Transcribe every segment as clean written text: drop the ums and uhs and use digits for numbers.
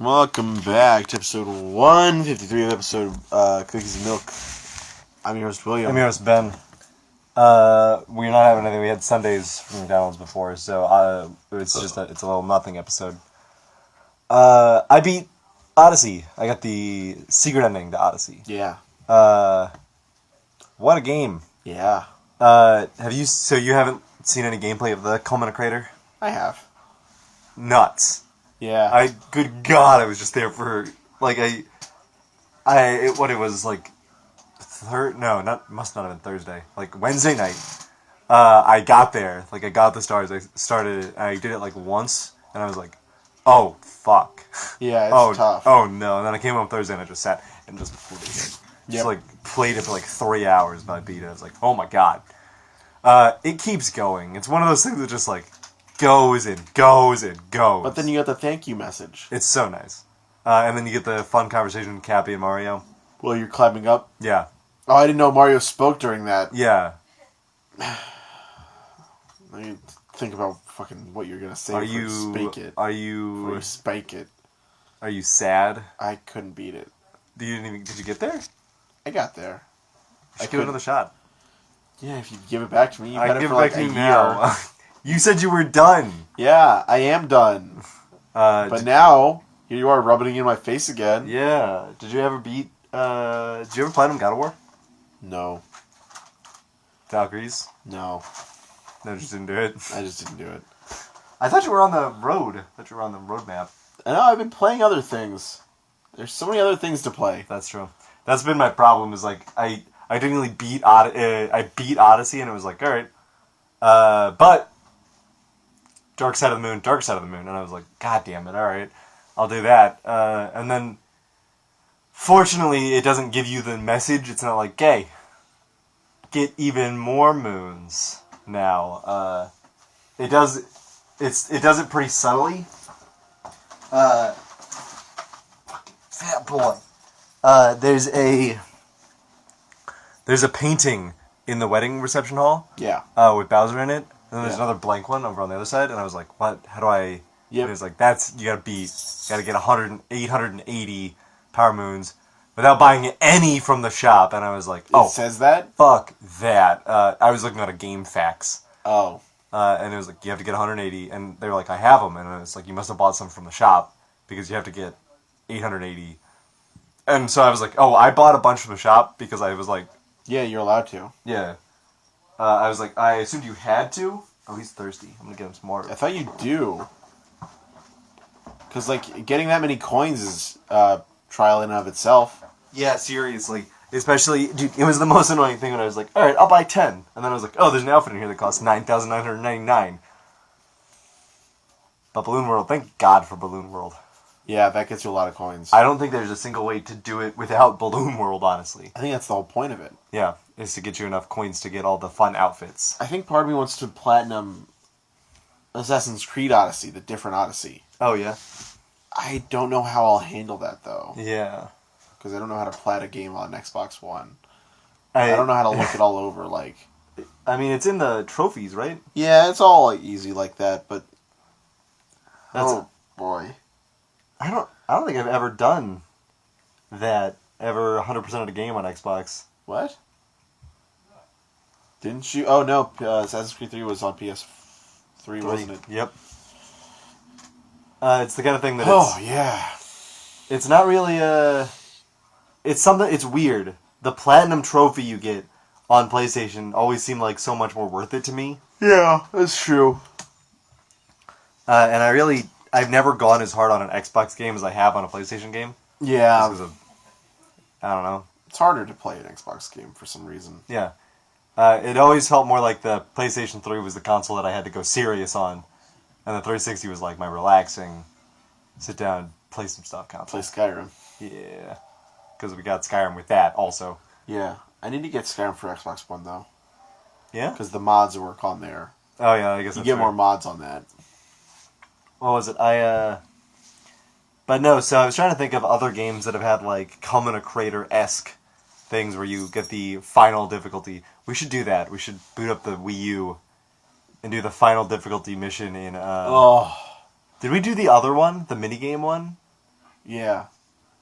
Welcome back to episode 153 of episode Cookies and Milk. I'm your host, William. I'm your host, Ben. We're not having anything. We had Sundays from McDonald's before, so it's a little nothing episode. I beat Odyssey. I got the secret ending to Odyssey. Yeah. What a game. Yeah. So you haven't seen any gameplay of the culmina crater? I have. Nuts. Yeah. Good God, I was just there for, like, it was, like, must not have been Thursday, like, Wednesday night, I got there, like, I got the stars, I did it, like, once, and I was like, oh, fuck. Yeah, it's tough. Oh, no, and then I came home Thursday and I just sat and just played it. Just, like, played it for, like, 3 hours, and I beat it. I was like, oh my God. It keeps going. It's one of those things that just, like, goes and goes and goes. But then you got the thank you message. It's so nice. And then you get the fun conversation with Cappy and Mario. Well, you're climbing up? Yeah. Oh, I didn't know Mario spoke during that. Yeah. I mean, think about fucking what you're going to say Are before you... you spike it. Are you... Before you spike it. Are you sad? I couldn't beat it. Did you get there? I got there. I give it another shot. Yeah, if you give it back to me, you've had it give for it like back to a you year. now. You said you were done. Yeah, I am done. But now, here you are rubbing it in my face again. Yeah. Did you ever beat... did you ever Platinum God of War? No. Valkyries? No. No, just didn't do it. I just didn't do it. I thought you were on the road. I thought you were on the roadmap. I know, I've been playing other things. There's so many other things to play. That's true. That's been my problem, is like, I didn't really beat Odyssey, and it was like, alright. But... Dark Side of the Moon, and I was like, God damn it, alright, I'll do that. And then, fortunately, it doesn't give you the message. It's not like, hey, get even more moons now. It does it pretty subtly. Fat boy. There's a painting in the wedding reception hall. Yeah. With Bowser in it. And then there's another blank one over on the other side, and I was like, what? How do I... Yep. And it was like, you gotta get 880 power moons without buying any from the shop, and I was like, It says that? Fuck that. I was looking at a game fax. Oh. And it was like, you have to get 180, and they were like, I have them, and it's like, you must have bought some from the shop, because you have to get 880. And so I was like, oh, I bought a bunch from the shop, because I was like... Yeah, you're allowed to. Yeah. I was like, I assumed you had to. Oh, he's thirsty. I'm gonna get him some water. I thought you do. Because, like, getting that many coins is trial in and of itself. Yeah, seriously. Especially, dude, it was the most annoying thing when I was like, alright, I'll buy 10. And then I was like, oh, there's an outfit in here that costs 9,999. But Balloon World, thank God for Balloon World. Yeah, that gets you a lot of coins. I don't think there's a single way to do it without Balloon World, honestly. I think that's the whole point of it. Yeah, is to get you enough coins to get all the fun outfits. I think part of me wants to platinum Assassin's Creed Odyssey, the different Odyssey. Oh, yeah? I don't know how I'll handle that, though. Yeah. Because I don't know how to plat a game on Xbox One. I don't know how to look it all over, like... I mean, it's in the trophies, right? Yeah, it's all like, easy like that, but... Boy. I don't think I've ever done that, ever 100% of the game on Xbox. What? Didn't you? Oh, no, Assassin's Creed 3 was on PS3, wasn't it? Yep. It's the kind of thing that yeah. It's not really it's weird. The Platinum trophy you get on PlayStation always seemed like so much more worth it to me. Yeah, that's true. And I've never gone as hard on an Xbox game as I have on a PlayStation game. Yeah. I don't know. It's harder to play an Xbox game for some reason. Yeah. It always felt more like the PlayStation 3 was the console that I had to go serious on. And the 360 was like my relaxing, sit down, play some stuff console. Play Skyrim. Yeah. Because we got Skyrim with that also. Yeah. I need to get Skyrim for Xbox One, though. Yeah? Because the mods work on there. Oh, yeah, I guess you get more mods on that. What was it? But no, so I was trying to think of other games that have had, like, Culmina Crater-esque things where you get the final difficulty. We should do that. We should boot up the Wii U and do the final difficulty mission in, Oh. Did we do the other one? The minigame one? Yeah.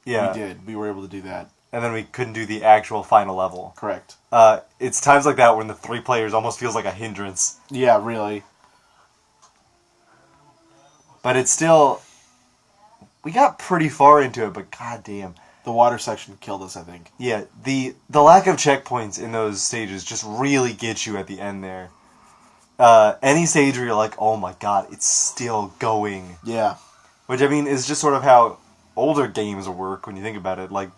Yeah. We did. We were able to do that. And then we couldn't do the actual final level. Correct. It's times like that when the 3 players almost feels like a hindrance. Yeah, really. But it's still... We got pretty far into it, but goddamn. The water section killed us, I think. Yeah, the lack of checkpoints in those stages just really gets you at the end there. Any stage where you're like, oh my god, it's still going. Yeah. Which, I mean, is just sort of how older games work when you think about it. Like,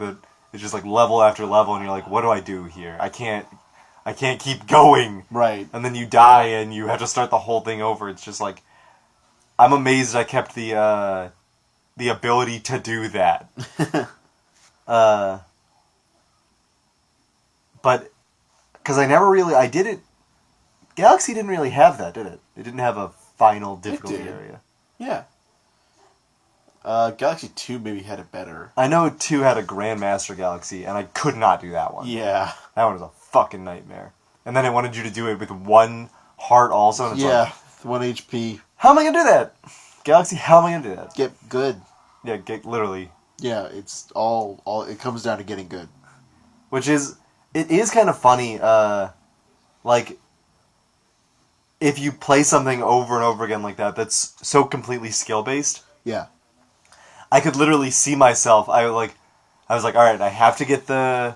it's just like level after level, and you're like, what do I do here? I can't keep going. Right. And then you die, and you have to start the whole thing over. It's just like, I'm amazed I kept the ability to do that. But, because I did it, Galaxy didn't really have that, did it? It didn't have a final difficulty area. Yeah. Galaxy 2 maybe had it better. I know 2 had a Grandmaster Galaxy, and I could not do that one. Yeah. That one was a fucking nightmare. And then it wanted you to do it with 1 heart also, and it's like, 1 HP. how am I gonna do that? Galaxy, how am I gonna do that? Get good. Yeah, literally. Yeah, it's all it comes down to getting good. Which is, it is kind of funny, like, if you play something over and over again like that, that's so completely skill-based. Yeah. I could literally see myself, I was like, alright, I have to get the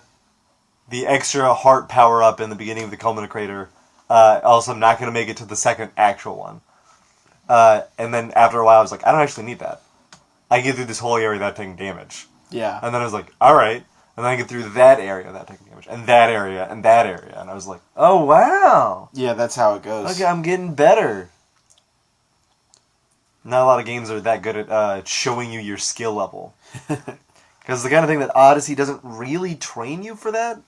extra heart power up in the beginning of the culmina crater, also I'm not going to make it to the second actual one. And then after a while I was like, I don't actually need that. I get through this whole area without taking damage. Yeah. And then I was like, alright. And then I get through that area without taking damage. And that area, and that area. And I was like, oh wow! Yeah, that's how it goes. Okay, I'm getting better. Not a lot of games are that good at showing you your skill level. Because the kind of thing that Odyssey doesn't really train you for that.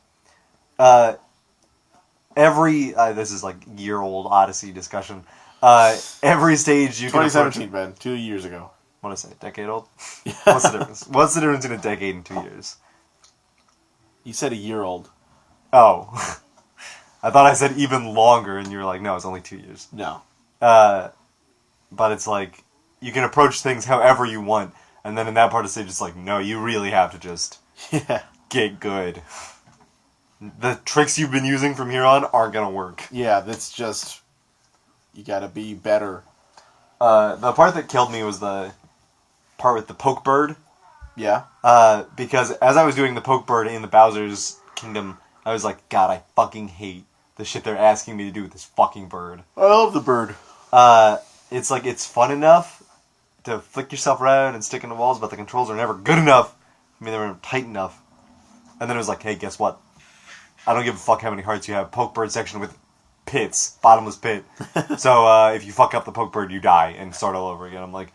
This is like year-old Odyssey discussion. Every stage you can 2017, Ben. 2 years ago. What did I say? Decade old? What's the difference? What's the difference in a decade and 2 years? You said a year old. Oh. I thought I said even longer, and you were like, no, it's only 2 years. No. But it's like, you can approach things however you want, and then in that part of the stage, it's like, no, you really have to just get good. The tricks you've been using from here on aren't going to work. Yeah, that's just, you gotta be better. The part that killed me was the part with the poke bird. Yeah. Because as I was doing the poke bird in the Bowser's Kingdom, I was like, God, I fucking hate the shit they're asking me to do with this fucking bird. I love the bird. It's like, it's fun enough to flick yourself around and stick into walls, but the controls are never good enough. I mean, they were tight enough. And then it was like, hey, guess what? I don't give a fuck how many hearts you have. Poke bird section with pits, bottomless pit. So if you fuck up the poke bird, you die and start all over again. I'm like,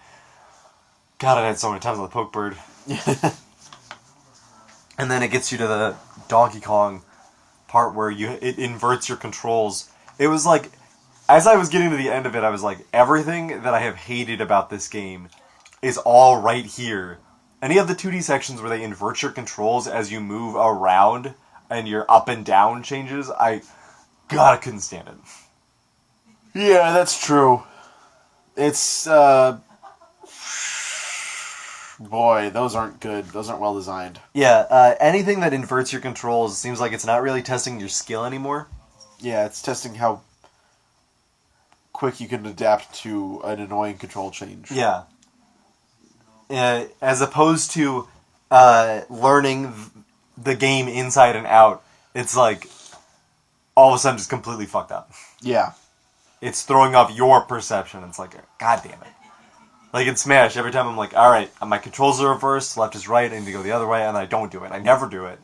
God, I had so many times on the poke bird. And then it gets you to the Donkey Kong part where it inverts your controls. It was like, as I was getting to the end of it, I was like, everything that I have hated about this game is all right here. Any of the 2D sections where they invert your controls as you move around and your up and down changes, I couldn't stand it. Yeah, that's true. It's, boy, those aren't good. Those aren't well designed. Yeah, anything that inverts your controls seems like it's not really testing your skill anymore. Yeah, it's testing how quick you can adapt to an annoying control change. Yeah. As opposed to learning the game inside and out, it's like all of a sudden just completely fucked up. Yeah. It's throwing off your perception. It's like, God damn it. Like in Smash, every time I'm like, alright, my controls are reversed, left is right, I need to go the other way, and I don't do it. I never do it.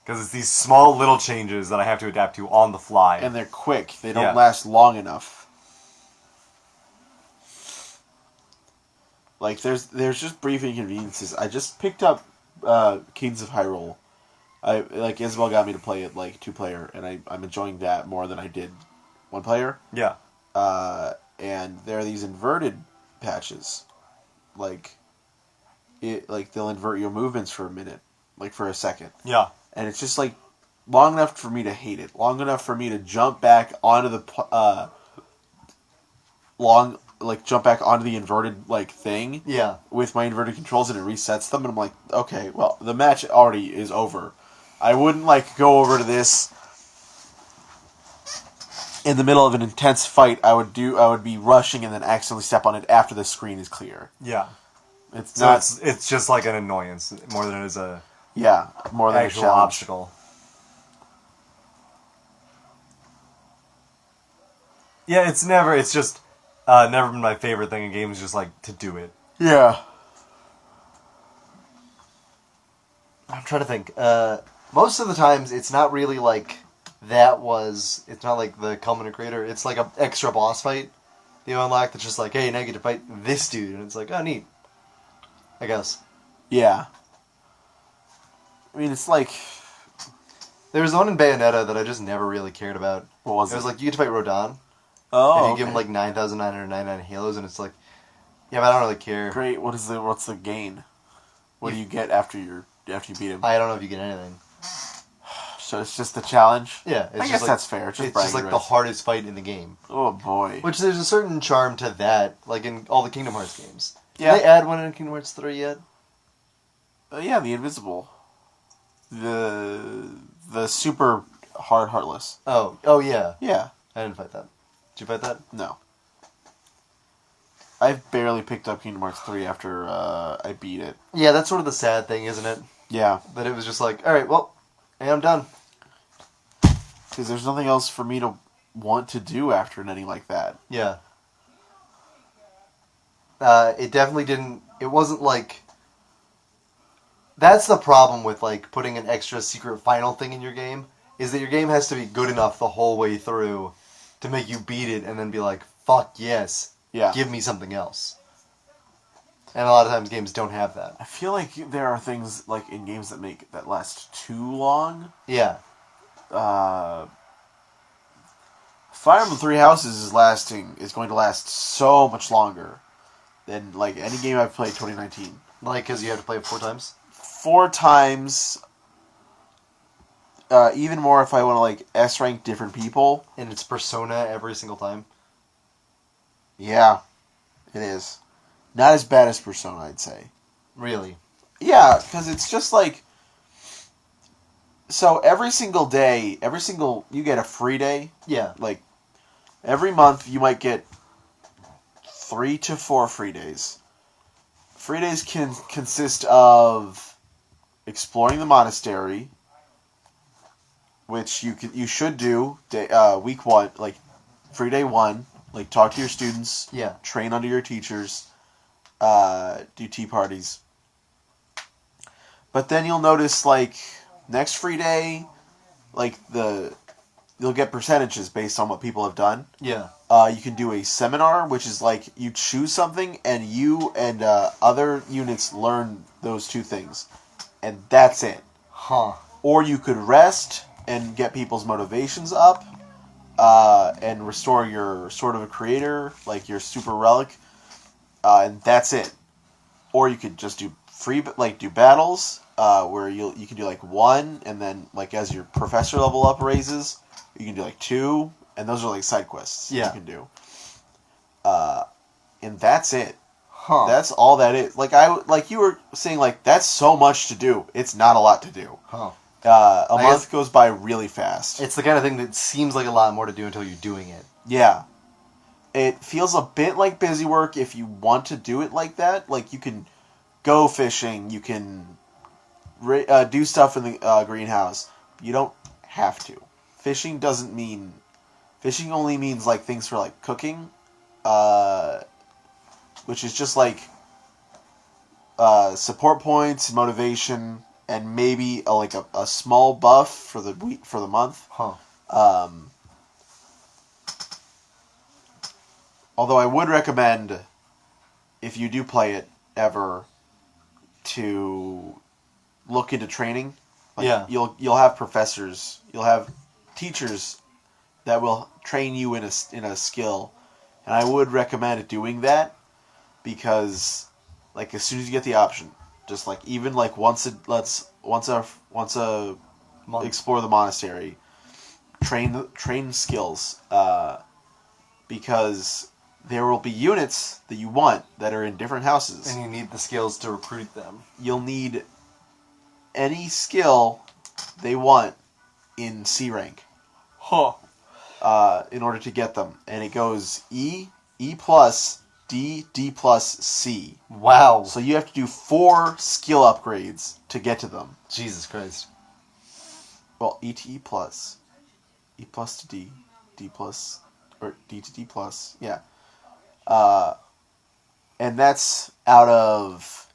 Because it's these small little changes that I have to adapt to on the fly. And they're quick. They don't last long enough. Like, there's just brief inconveniences. I just picked up Kings of Hyrule. Isabel got me to play it, 2-player, and I'm enjoying that more than I did 1-player. Yeah. And there are these inverted patches. They'll invert your movements for a minute. For a second. Yeah. And it's just, long enough for me to hate it. Long enough for me to jump back onto the... like jump back onto the inverted like thing. Yeah. With my inverted controls, and it resets them, and I'm like, okay, well, the match already is over. I wouldn't like go over to this in the middle of an intense fight. I would be rushing and then accidentally step on it after the screen is clear. Yeah. It's So not. it's just like an annoyance more than it is a more than actual a challenge. obstacle. Yeah, it's just never been my favorite thing in games, just like to do it. Yeah. I'm trying to think. Most of the times, it's not really like it's not like the culmina creator. It's like an extra boss fight you unlock that's just like, hey, now you get to fight this dude. And it's like, oh, neat. I guess. Yeah. I mean, it's like... There was one in Bayonetta that I just never really cared about. What was it? It was like, you get to fight Rodin. Oh, and you give him like 9,999 halos, and it's like, yeah, but I don't really care. Great. What's the gain? What do you get after you beat him? I don't know if you get anything. So it's just the challenge? Yeah. I guess that's fair. It's just like the hardest fight in the game. Oh, boy. Which there's a certain charm to that, like in all the Kingdom Hearts games. Yeah. Did they add one in Kingdom Hearts 3 yet? Yeah, the Invisible. The super hard Heartless. Oh yeah. Yeah. I didn't fight that. Did you fight that? No. I've barely picked up Kingdom Hearts 3 after I beat it. Yeah, that's sort of the sad thing, isn't it? Yeah. That it was just like, alright, well, hey, I'm done. Because there's nothing else for me to want to do after an ending like that. Yeah. It definitely didn't... It wasn't like... That's the problem with like putting an extra secret final thing in your game, is that your game has to be good enough the whole way through to make you beat it and then be like, fuck yes, Yeah. give me something else. And a lot of times games don't have that. I feel like there are things like in games that last too long. Yeah. Fire Emblem Three Houses is going to last so much longer than like any game I've played 2019. Like, because you have to play it 4 times? 4 times, even more if I want to like S rank different people. And it's Persona every single time? Yeah, it is. Not as bad as Persona, I'd say. Really? Yeah, because it's just like... So every single day, you get a free day. Yeah. Like, every month you might get 3 to 4 free days. Free days can consist of exploring the monastery, which you should do week 1, like free day 1, like talk to your students, Yeah. train under your teachers, do tea parties. But then you'll notice like next free day, like you'll get percentages based on what people have done. Yeah. You can do a seminar, which is like you choose something and you and other units learn those 2 things. And that's it. Huh. Or you could rest and get people's motivations up and restore your Sword of a Creator, like your super relic, and that's it. Or you could just do do battles where you can do like 1, and then like as your professor level up raises, you can do like 2, and those are like side quests you can do. And that's it. Huh. That's all that is. Like you were saying, like that's so much to do. It's not a lot to do. Huh. A month goes by really fast. It's the kind of thing that seems like a lot more to do until you're doing it. Yeah. It feels a bit like busy work if you want to do it like that. Like you can go fishing, you can do stuff in the greenhouse. You don't have to. Fishing only means like things for like cooking, which is just like support points, motivation, and maybe a small buff for the week, for the month. Huh. Although I would recommend, if you do play it ever, to look into training. Like, yeah. You'll have professors, you'll have teachers that will train you in a skill, and I would recommend doing that because, like, as soon as you get the option, just like even like once a Month. explore the monastery, train skills, because there will be units that you want that are in different houses. And you need the skills to recruit them. You'll need any skill they want in C rank. Huh. In order to get them. And it goes E, E plus, D, D plus, C. Wow. So you have to do 4 skill upgrades to get to them. Jesus Christ. Well, E to E plus. E plus to D. D plus. Or D to D plus. Yeah. And that's out of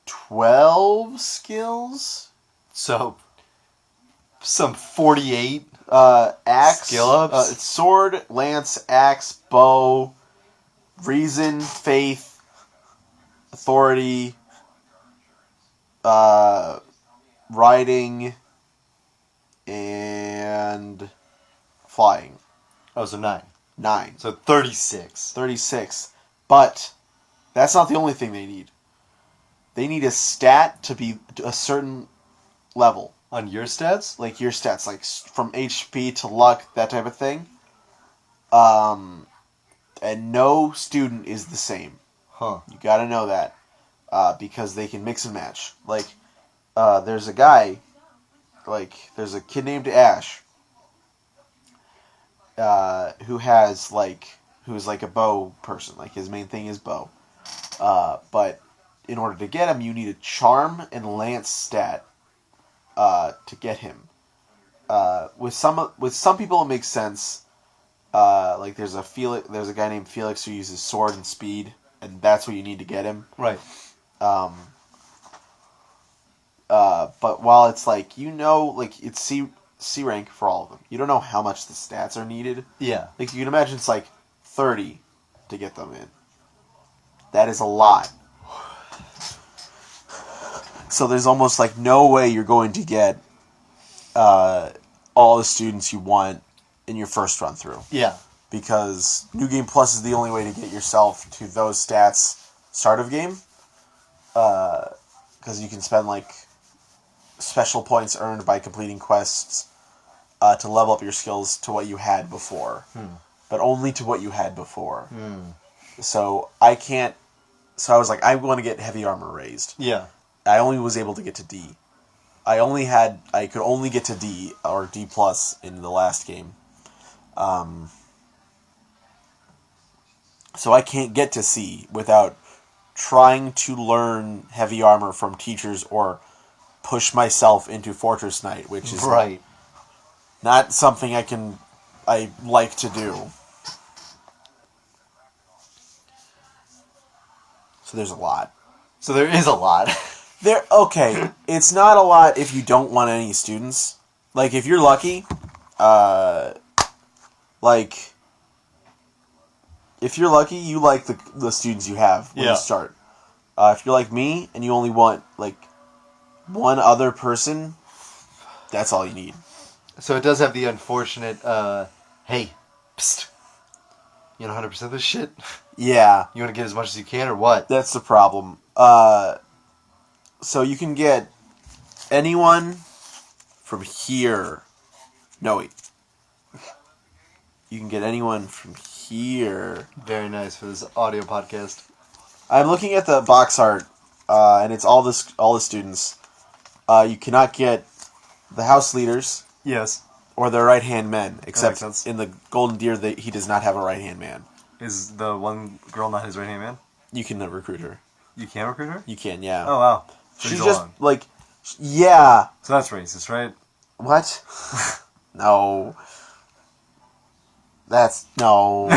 12 skills? So, some 48 axe, skill ups? sword, lance, axe, bow, reason, faith, authority, riding, and flying. Oh, so 9. 9. So 36. 36. But that's not the only thing they need. They need a stat to be a certain level. On your stats? Like your stats, like from HP to luck, that type of thing. And no student is the same. Huh. You gotta know that. Because they can mix and match. Like, there's a guy, there's a kid named Ash, who's like a bow person. Like, his main thing is bow. But in order to get him, you need a charm and lance stat to get him. With some people it makes sense. Like there's a guy named Felix who uses sword and speed, and that's what you need to get him. Right. But while it's like it's C rank for all of them, you don't know how much the stats are needed. Yeah. Like you can imagine it's like 30 to get them in. That is a lot. So there's almost like no way you're going to get all the students you want in your first run through. Yeah. Because New Game Plus is the only way to get yourself to those stats start of game. Because you can spend like special points earned by completing quests to level up your skills to what you had before. But only to what you had before. So I was like, I want to get heavy armor raised. Yeah. I only was able to get to D. I could only get to D or D plus in the last game. So I can't get to C without trying to learn heavy armor from teachers or push myself into Fortress Knight, which is right. not something I like to do. So there's a lot. So there is a lot. Okay, it's not a lot if you don't want any students. Like, if you're lucky, if you're lucky, you like the students you have when you start. If you're like me and you only want, like, one other person, that's all you need. So it does have the unfortunate, hey, psst, you know 100% of this shit? Yeah. You want to get as much as you can, or what? That's the problem. So you can get anyone from here. No, wait. You can get anyone from here. Very nice for this audio podcast. I'm looking at the box art, and it's all the students. You cannot get the house leaders. Yes. Or their right-hand men, That except makes sense. in the Golden Deer, he does not have a right-hand man. Is the one girl not his right-hand man? You can recruit her. You can recruit her? You can, yeah. Oh, wow. So She's he's just, alone. like, yeah. So that's racist, right? What? No. No.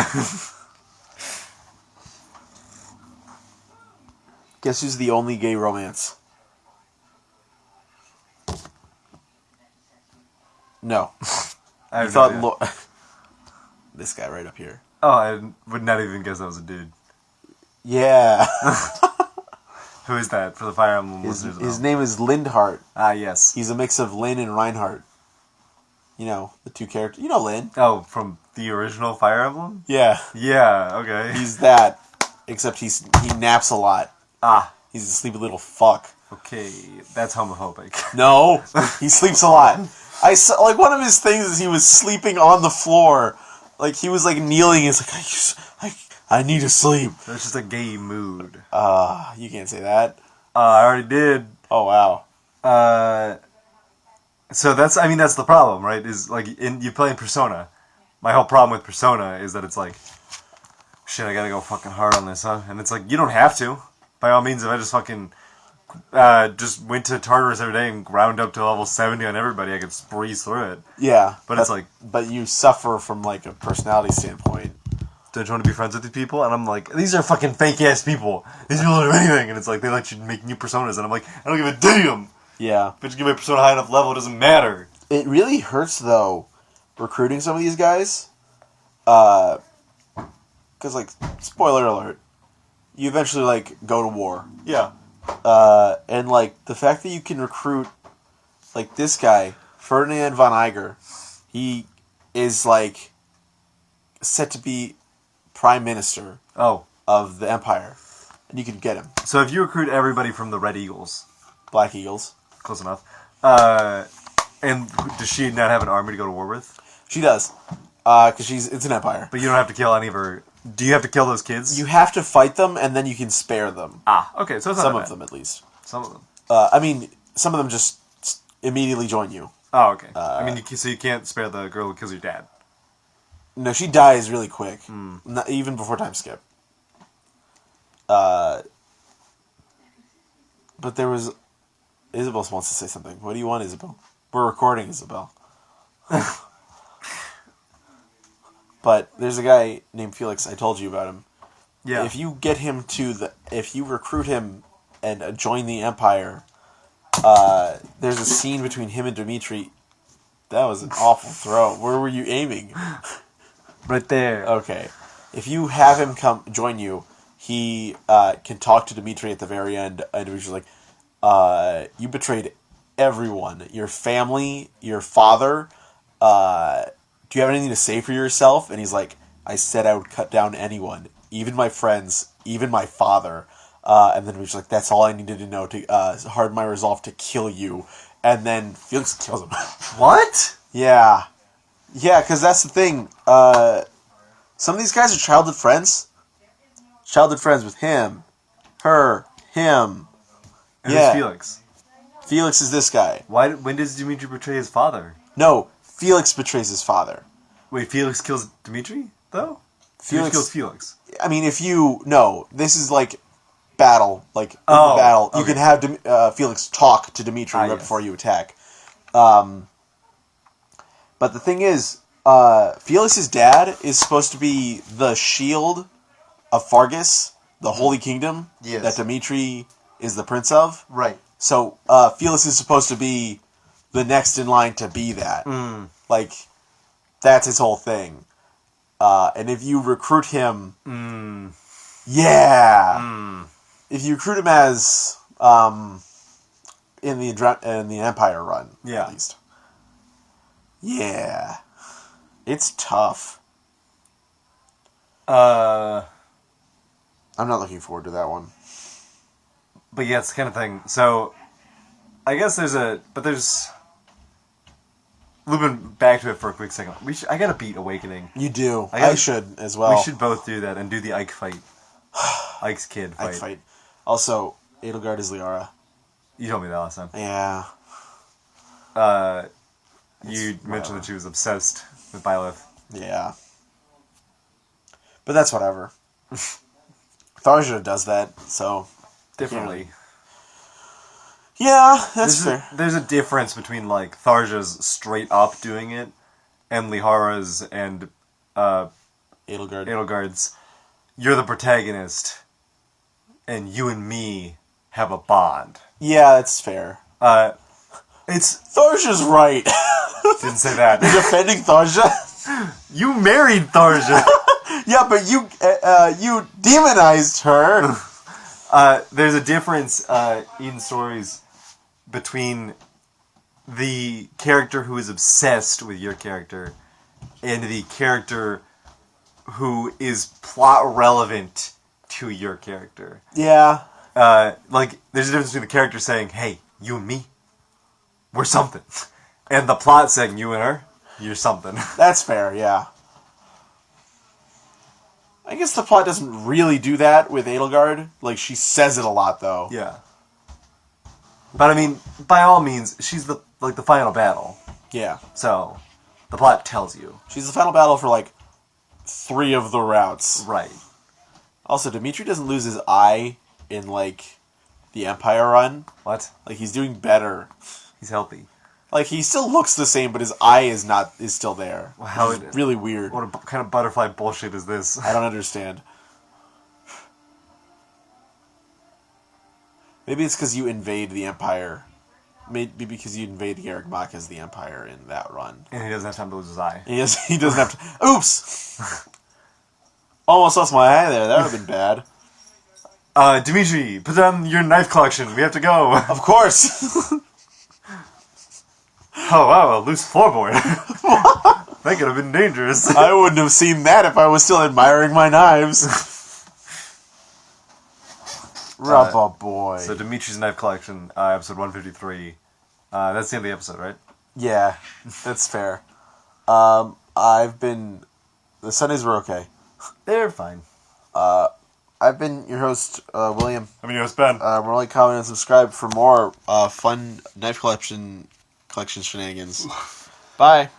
Guess who's the only gay romance? No. I You have thought no idea. this guy right up here. Oh, I would not even guess that was a dude. Yeah. Who is that for the Fire Emblem his listeners? at home? name is Lindhart. Ah, yes. He's a mix of Lynn and Reinhardt. You know, the two characters. You know Lynn. Oh, from the original Fire Emblem? Yeah. Yeah, okay. He's that. Except he naps a lot. Ah, He's a sleepy little fuck. okay. That's homophobic. No. He sleeps a lot. I saw, like, one of his things is he was sleeping on the floor Like, he was, like, kneeling. He's like, I need to sleep. That's just a gay mood. You can't say that. I already did. Oh, wow. So that's the problem, right? Is, like, you play in Persona. My whole problem with Persona is that it's like, shit, I gotta go fucking hard on this, huh? And it's like, you don't have to. By all means, if I just fucking just went to Tartarus every day and ground up to level 70 on everybody, I could breeze through it. Yeah. But it's like... But you suffer from, like, a personality standpoint. Don't you want to be friends with these people? And I'm like, these are fucking fake-ass people. These people don't do anything. And it's like, they let you make new personas. And I'm like, I don't give a damn. Yeah. If I just give my persona high enough level, it doesn't matter. It really hurts, though, recruiting some of these guys. Because, like, spoiler alert, you eventually, like, go to war. Yeah. And, like, the fact that you can recruit, like, this guy, Ferdinand von Eiger, he is, like, set to be prime minister of the Empire. And you can get him. So if you recruit everybody from the Red Eagles... Black Eagles. Close enough. And does she not have an army to go to war with? She does. Because it's an empire. But you don't have to kill any of her... Do you have to kill those kids? You have to fight them, and then you can spare them. Okay, so it's not Some that of bad. them, at least. Some of them. I mean, some of them just immediately join you. Oh, okay. So you can't spare the girl who kills your dad. No, she dies really quick. Not even before time skip. But there was... Isabel wants to say something. What do you want, Isabel? We're recording, Isabel. But there's a guy named Felix. I told you about him. Yeah. If you get him if you recruit him and join the Empire, there's a scene between him and Dimitri. That was an awful throw. Where were you aiming? Right there. Okay. If you have him come join you, he can talk to Dimitri at the very end, and Dimitri's like, you betrayed everyone. Your family, your father. Do you have anything to say for yourself? And he's like, I said I would cut down anyone, even my friends, even my father. And then he's like, that's all I needed to know to harden my resolve to kill you. And then Felix kills him. What? Yeah. Yeah, because that's the thing. Some of these guys are childhood friends. Childhood friends with him, her, him. And who's Felix? Felix is this guy. When does Dimitri betray his father? No, Felix betrays his father. Wait, Felix kills Dimitri, though? Felix kills Felix. I mean, this is like battle. Like, in the battle, you can have Felix talk to Dimitri right before you attack. But the thing is, Felix's dad is supposed to be the shield of Fargus, the Holy Kingdom, that Dimitri is the prince of. Right. So, Felix is supposed to be the next in line to be that. Like, that's his whole thing. And if you recruit him... Yeah! If you recruit him as... in the Empire run, at least. Yeah. It's tough. I'm not looking forward to that one. But yeah, it's the kind of thing. So, I guess looping back to it for a quick second. I gotta beat Awakening. You do. I should as well. We should both do that and do the Ike fight. Ike's kid fight. Ike fight. Also, Edelgard is Liara. You told me that last time. Yeah. You mentioned that she was obsessed with Byleth. Yeah. But that's whatever. Tharja does that, so... Differently. Yeah, that's fair. There's a difference between, like, Tharja's straight up doing it and Lihara's and Edelgard's. You're the protagonist, and you and me have a bond. Yeah, that's fair. Tharja's right. Didn't say that. You're defending Tharja? You married Tharja. Yeah, but you demonized her. There's a difference in stories between the character who is obsessed with your character and the character who is plot relevant to your character. Yeah. Like, there's a difference between the character saying, hey, you and me, we're something. And the plot saying, you and her, you're something. That's fair, yeah. I guess the plot doesn't really do that with Edelgard. Like, she says it a lot, though. Yeah. But I mean, by all means, she's the final battle. Yeah. So, the plot tells you. She's the final battle for, like, 3 of the routes. Right. Also, Dimitri doesn't lose his eye in, like, the Empire run. What? Like, he's doing better. He's healthy. Like, he still looks the same, but his eye is still there. Wow, it's really weird. What kind of butterfly bullshit is this? I don't understand. Maybe it's because you invade the Empire. Maybe because you invade Garrick Mach the Empire in that run. And he doesn't have time to lose his eye. He doesn't have to... Oops! Almost lost my eye there. That would have been bad. Dimitri, put down your knife collection. We have to go. Of course! Oh, wow, a loose floorboard. That could have been dangerous. I wouldn't have seen that if I was still admiring my knives. Rubber boy. So Dimitri's knife collection, episode 153. That's the end of the episode, right? Yeah, that's fair. The Sundays were okay. They're fine. I've been your host, William. I'm your host, Ben. Remember, like, comment, and subscribe for more fun knife collection shenanigans. Bye.